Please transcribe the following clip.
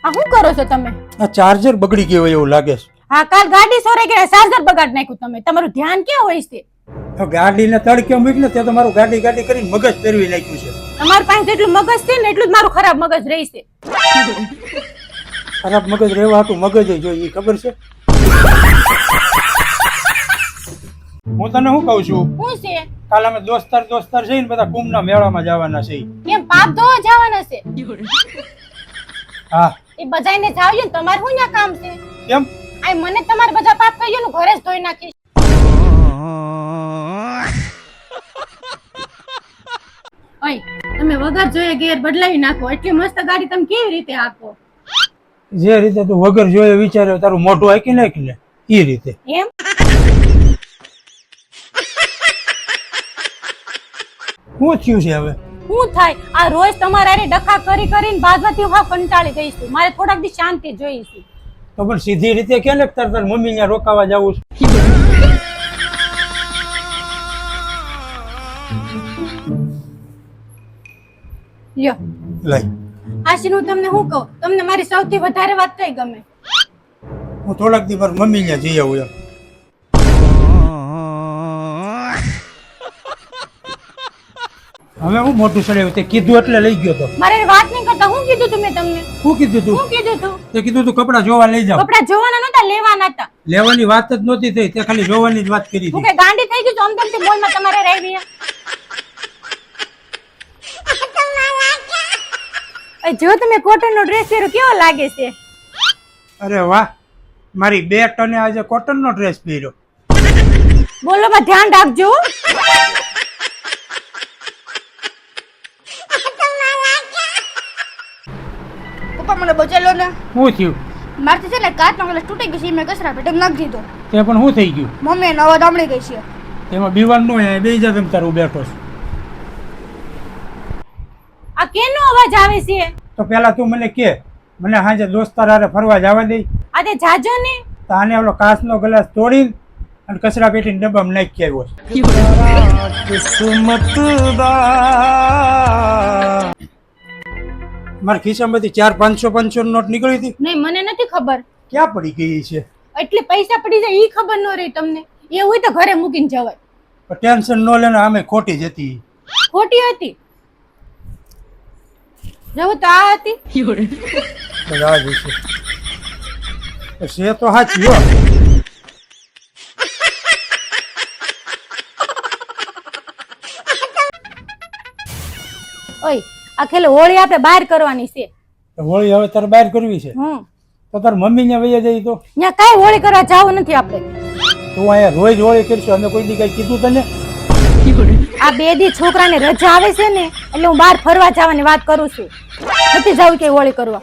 આ શું કરો છો તમે? આ ચાર્જર બગડી ગયો એવું લાગે છે. હા, કાલ ગાડી સોરે ગયા ચાર્જર બગાડ નાખ્યું તમે. તમારું ધ્યાન ક્યાં હોય છે? તો ગાડીને તડકે મૂકીને તે તો મારું ગાડી ગાડી કરીને મગજ ફેરવી નાખ્યું છે. તમારી પાસે જેટલું મગજ છે ને એટલું જ મારું ખરાબ મગજ રહેશે. ખરાબ મગજ રહેવા હતું મગજ જોઈએ ખબર છે. હું તને શું કહું છું, શું છે? કાલ અમે દોસ્તાર જઈને બધા કુંભના મેળામાં જવાના છે. કેમ પાપ ધોવા જવાના છે? હા એ બજાઈને જાવ ને તમારે શું ના કામ છે? કેમ? આ મને તમારે બધા પાપ કહ્યું ને ઘરે જ ધોઈ નાખીશ. ઓય તમે વગર જોઈએ ગેર બદલાવી નાખો. એટલી મસ્ત ગાડી તમે કેવી રીતે હાકો? જે રીતે તું વગર જોયે વિચાર્યો તારું મોઢું હાકી નાખી ને એ રીતે. એમ? શું થયું છે હવે? શું થાય? આ રોજ તમારે આરે ડખા કરી કરીને બાદમાંથી હા કંટાળી ગઈ છું. મારે થોડાક દી શાંતિ જોઈએ છે. તો પણ સીધી રીતે કે ને તાર મમ્મી ત્યાં રોકાવા જવું છે. લ્યો લઈ આશીન, હું તમને શું કહું, તમને મારી સૌથી વધારે વાત કઈ ગમે? હું થોડાક દી મારી મમ્મી ત્યાં જઈ આવું એમ. હવે હું મોટું ચડાવ્યું તે કીધું એટલે લઈ ગયો તો. મારે વાત નહીં કરતા હું કીધું તું મેં તમને? શું કીધું તું? શું કીધું તું? તે કીધું તું કપડા જોવા લઈ જાવ. કપડા જોવાના નતા, લેવાના હતા. લેવાની વાત જ નહોતી થઈ, તે ખાલી જોવાની જ વાત કરી હું હતી. કઈ ગાંડી થઈ ગઈ છું આમ તેમ બોલમાં તમારે રહેવી? જો તમે કોટન નો ડ્રેસ પહેરો કેવો લાગે છે? અરે વાહ, મારી બે ટને આજે કોટન નો ડ્રેસ પહેર્યો. બોલોમાં ધ્યાન રાખજો. પપ્પા મને બચાવ્યો ને. શું થયું? મારથી છે ને કાચનો ગ્લાસ તૂટી ગયો છે, મેં કચરા પેટે નાખી દીધો. તે પણ શું થઈ ગયું? મમ્મી નવા દામડી ગઈ છે. તેમાં બીવાનું ન હોય, બે જા તેમ તારું બેઠો છું. આ કેનો અવાજ આવે છે? તો પેલા તું મને કે, મને સાંજે દોસ્તાર હારે ફરવા જવા દે. આજે જાજો ને. તો આને ઓલો કાચનો ગ્લાસ તોડી અને કચરા પેટીને ડબ્બામાં નાખી આવ્યો છે. મારા ખિસ્સામાંથી 400-500 નોટ નીકળી હતી. નહીં, મને નથી ખબર. ક્યાં પડી ગઈ છે? એટલે પૈસા પડી જાય ઈ ખબર ન રહી તમને? એ હોય તો ઘરે મૂકીને જવાય. ટેન્શન ન લેને, આમે ખોટી જતી. ખોટી હતી? જવું તો આ હતી. બધા જ છે. છે તો સાચી હો. ઓય આ ખેલે હોળી આપણે બહાર કરવાની છે. હોળી હવે તારે બહાર કરવી છે? તો તાર મમ્મી ને વૈયા જઈ તો ત્યાં કઈ હોળી કરવા જવું નથી આપણે. તું અહીંયા રોજ હોળી કરશું, અમે કોઈ દી કઈ કીધું તને? આ બે દી છોકરાને રજા આવે છે ને એટલે હું બહાર ફરવા જવાની વાત કરું છું. નથી જવું કે હોળી કરવા.